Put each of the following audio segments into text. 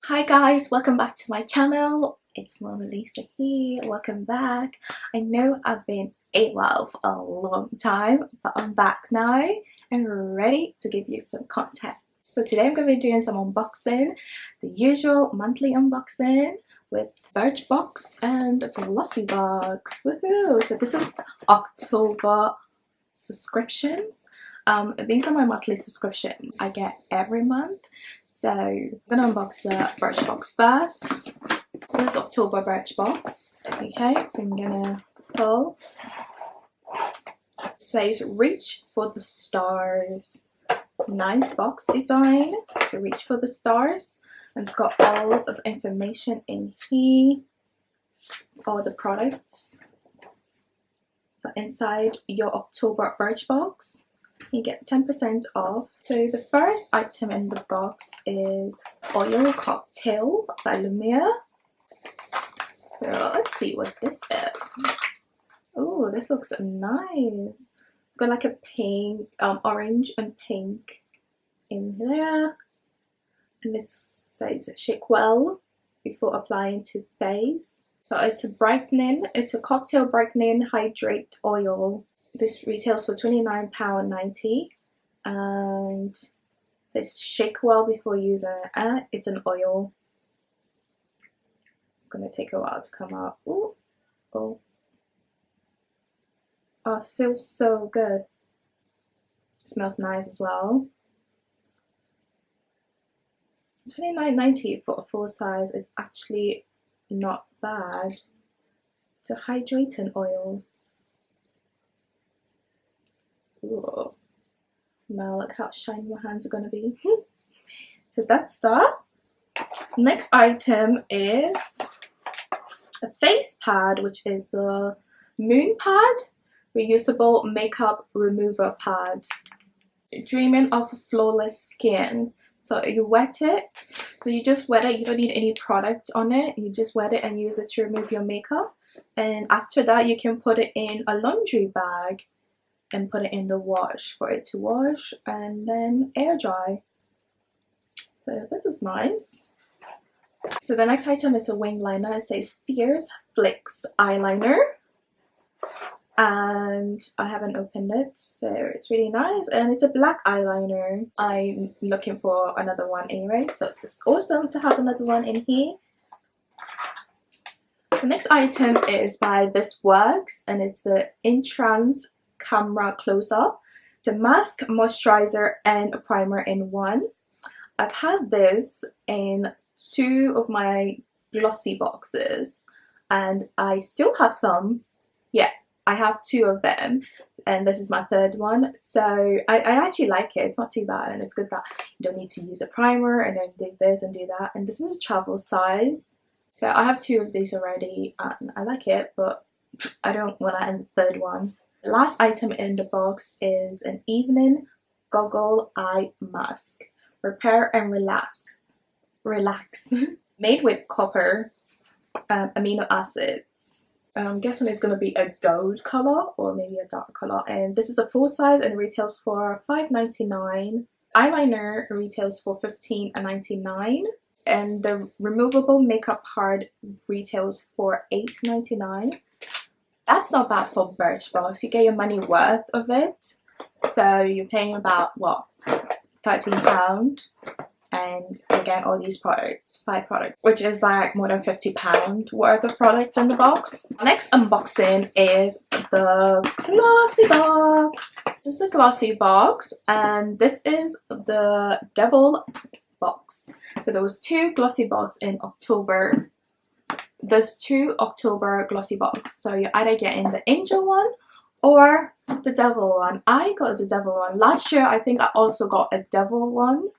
Hi guys, welcome back to my channel. It's Mona Lisa here. Welcome back. I know I've been AWOL for a long time, but I'm back now and ready to give you some content. So today I'm going to be doing some unboxing, the usual monthly unboxing with Birchbox and Glossybox. Woohoo! So this is the October subscriptions. These are my monthly subscriptions I get every month. So I'm gonna unbox the Birchbox first. This is October Birchbox. Okay, so I'm gonna pull. It says reach for the stars. Nice box design. So reach for the stars. And it's got all of the information in here. All the products. So inside your October Birchbox, you get 10% off. So the first item in the box is Oil Cocktail by Lumia. So let's see what this is. Oh, this looks nice. It's got like a pink, orange and pink in there. And it says shake well before applying to face. So it's a brightening, it's a cocktail brightening hydrate oil. This retails for £29.90 and it says shake well before using it. It's an oil. It's going to take a while to come out. Ooh. Oh, it feels so good. It smells nice as well. £29.90 for a full size. It's actually not bad. It's a hydrating oil. Ooh. Now look how shiny my hands are gonna be. So that's that. Next item is a face pad, which is the Moon Pad reusable makeup remover pad. Dreaming of flawless skin. So you wet it. So you just wet it. You don't need any product on it. You just wet it and use it to remove your makeup. And after that, you can put it in a laundry bag and put it in the wash for it to wash and then air dry. So this is nice. So the next item is a wing liner. It says Fierce Flicks eyeliner, and I haven't opened it, so it's really nice, and it's a black eyeliner. I'm looking for another one anyway, so it's awesome to have another one in here. The next item is by This Works, and it's the Entrance Camera Close-Up. It's a mask, moisturizer and a primer in one. I've had this in 2 of my glossy boxes and I still have some. Yeah, I have 2 of them and this is my 3rd one. So I actually like it. It's not too bad and it's good that you don't need to use a primer and then do this and do that. And this is a travel size. So I have 2 of these already and I like it, but I don't want to add the 3rd one. The last item in the box is an evening goggle eye mask. Repair and relax. Made with copper amino acids. I'm guessing it's going to be a gold color or maybe a dark color. And this is a full size and retails for $5.99. Eyeliner retails for $15.99. And the removable makeup card retails for $8.99. That's not bad for Birchbox. You get your money worth of it. So you're paying about what, £13, and you get all these products, 5 products, which is like more than £50 worth of products in the box. Next unboxing is the Glossybox. This is the Glossybox, and this is the Devil box. So there was 2 Glossybox in October. There's 2 October Glossybox, so you're either getting the angel one or the devil one. I got the devil one. Last year I think I also got a devil one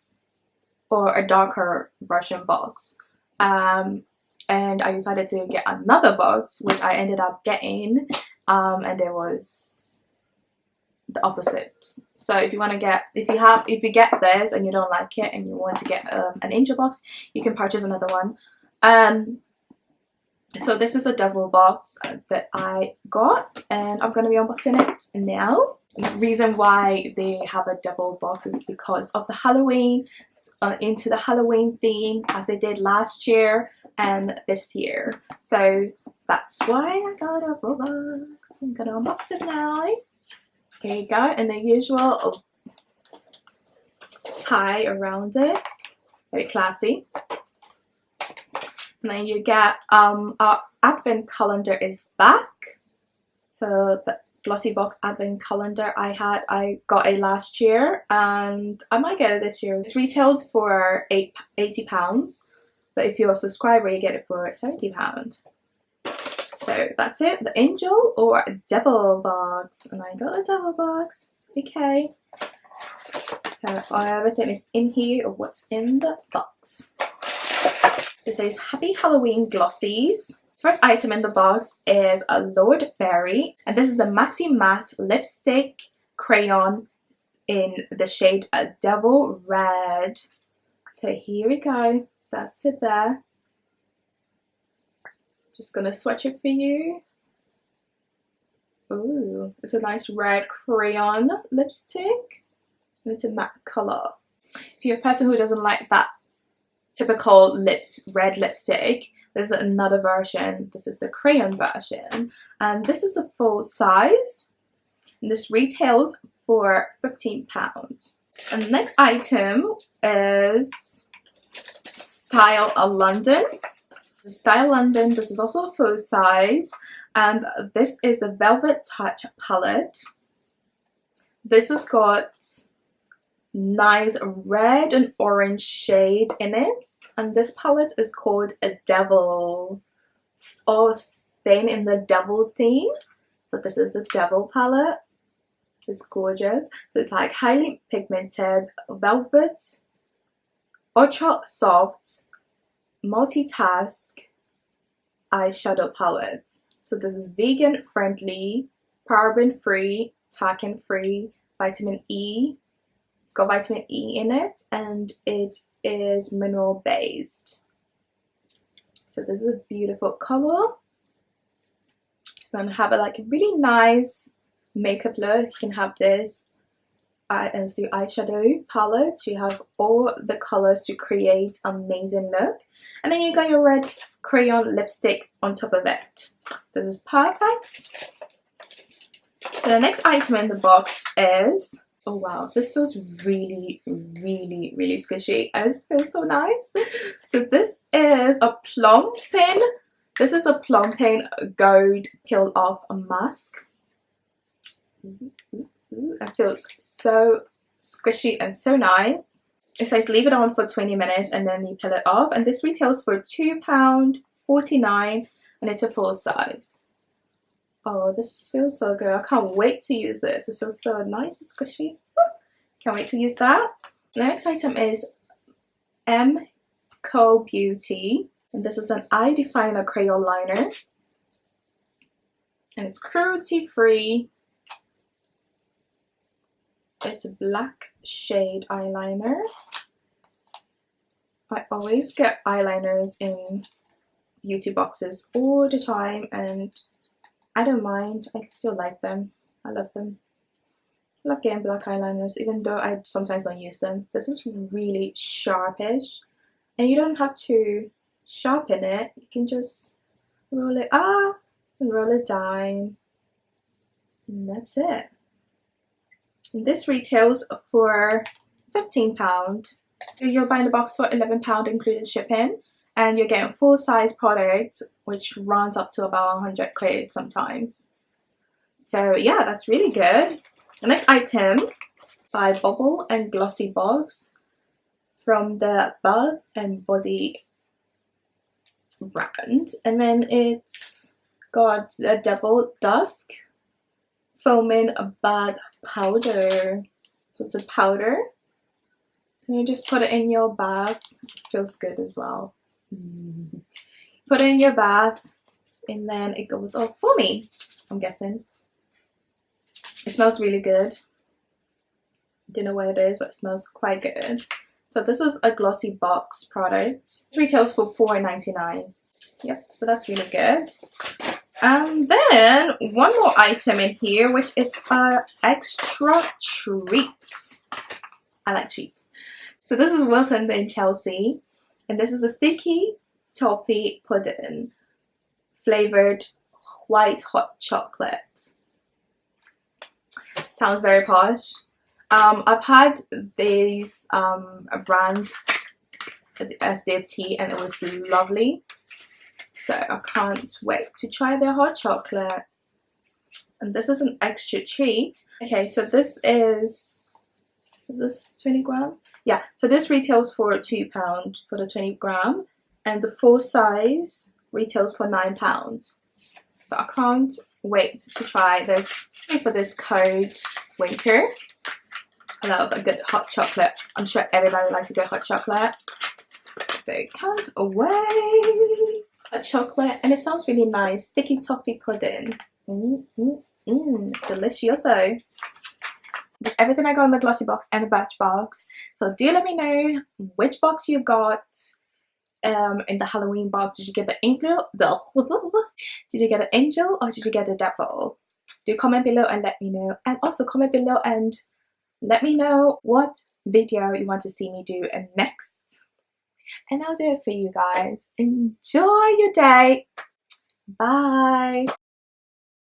or a darker version box. And I decided to get another box, which I ended up getting, and there was the opposite. So if you want to get, if you get this and you don't like it and you want to get an angel box, you can purchase another one. So this is a devil box that I got and I'm going to be unboxing it now. The reason why they have a devil box is because of the Halloween into the Halloween theme as they did last year and this year. So that's why I got a full box. I'm gonna unbox it now. Here you go, and the usual tie around it, very classy. And then you get our advent calendar is back. So the Glossybox advent calendar I got it last year, and I might get it this year. It's retailed for £80, but if you're a subscriber you get it for £70. So that's it, the angel or devil box, and I got the devil box. Okay, so everything is in here of what's in the box. It says Happy Halloween Glossies. First item in the box is a Lord Berry, and this is the Maxi Matte Lipstick Crayon in the shade Devil Red. So here we go, that's it there. Just gonna swatch it for you. Ooh, it's a nice red crayon lipstick. And it's a matte color. If you're a person who doesn't like that typical red lipstick, there's another version. This is the crayon version, and this is a full size. And this retails for £15. And the next item is Style London. Style London, this is also a full size, and this is the Velvet Touch palette. This has got nice red and orange shade in it, and this palette is called a Devil. It's all staying in the devil theme. So this is the Devil palette. It's gorgeous. So it's like highly pigmented velvet, ultra soft, multitask eyeshadow palette. So this is vegan friendly, paraben free, tacken free, vitamin E. It's got vitamin E in it, and it is mineral based. So this is a beautiful color. If you want to have a really nice makeup look, you can have this as the eyeshadow palette. You have all the colors to create amazing look, and then you got your red crayon lipstick on top of it. This is perfect. The next item in the box is, oh wow, this feels really squishy. It feels so nice. So this is a plumping. This is a plumping gold peel off mask. It feels so squishy and so nice. It says leave it on for 20 minutes and then you peel it off, and this retails for £2.49, and it's a full size. Oh, this feels so good. I can't wait to use this. It feels so nice and squishy. Can't wait to use that. The next item is Co Beauty, and this is an eye definer crayon liner, and it's cruelty free. It's a black shade eyeliner. I always get eyeliners in beauty boxes all the time, and I don't mind. I still like them. I love them. I love getting black eyeliners, even though I sometimes don't use them. This is really sharpish, and you don't have to sharpen it. You can just roll it up and roll it down, and that's it. And this retails for £15. You're buying the box for £11 including shipping, and you're getting full size product, which runs up to about 100 quid sometimes. So yeah, that's really good. The next item by Bubble and Glossybox from the Bath and Body brand, and then it's got a Devil Dusk foaming bath powder. So it's a powder, and you just put it in your bath. It feels good as well. Put it in your bath, and then it goes all foamy, I'm guessing. It smells really good. Don't know what it is, but it smells quite good. So this is a Glossybox product. It retails for £4.99. Yep, so that's really good. And then one more item in here, which is extra treats. I like treats. So this is Wilton in Chelsea, and this is the sticky toffee pudding flavored white hot chocolate. Sounds very posh. I've had these brand as their tea, and it was lovely. So I can't wait to try their hot chocolate. And this is an extra treat. Okay, so this is this 20 gram? Yeah, so this retails for £2 for the 20 gram, and the full size retails for £9. So I can't wait to try this for this cold winter. I love a good hot chocolate. I'm sure everybody likes a good hot chocolate. So can't wait. A chocolate, and it sounds really nice. Sticky toffee pudding. Delicioso. That's everything I got in the Glossybox and the Birchbox. So do let me know which box you got. In the Halloween box, did you get the angel? Did you get an angel or did you get a devil? Do comment below and let me know. And also comment below and let me know what video you want to see me do next. And I'll do it for you guys. Enjoy your day. Bye.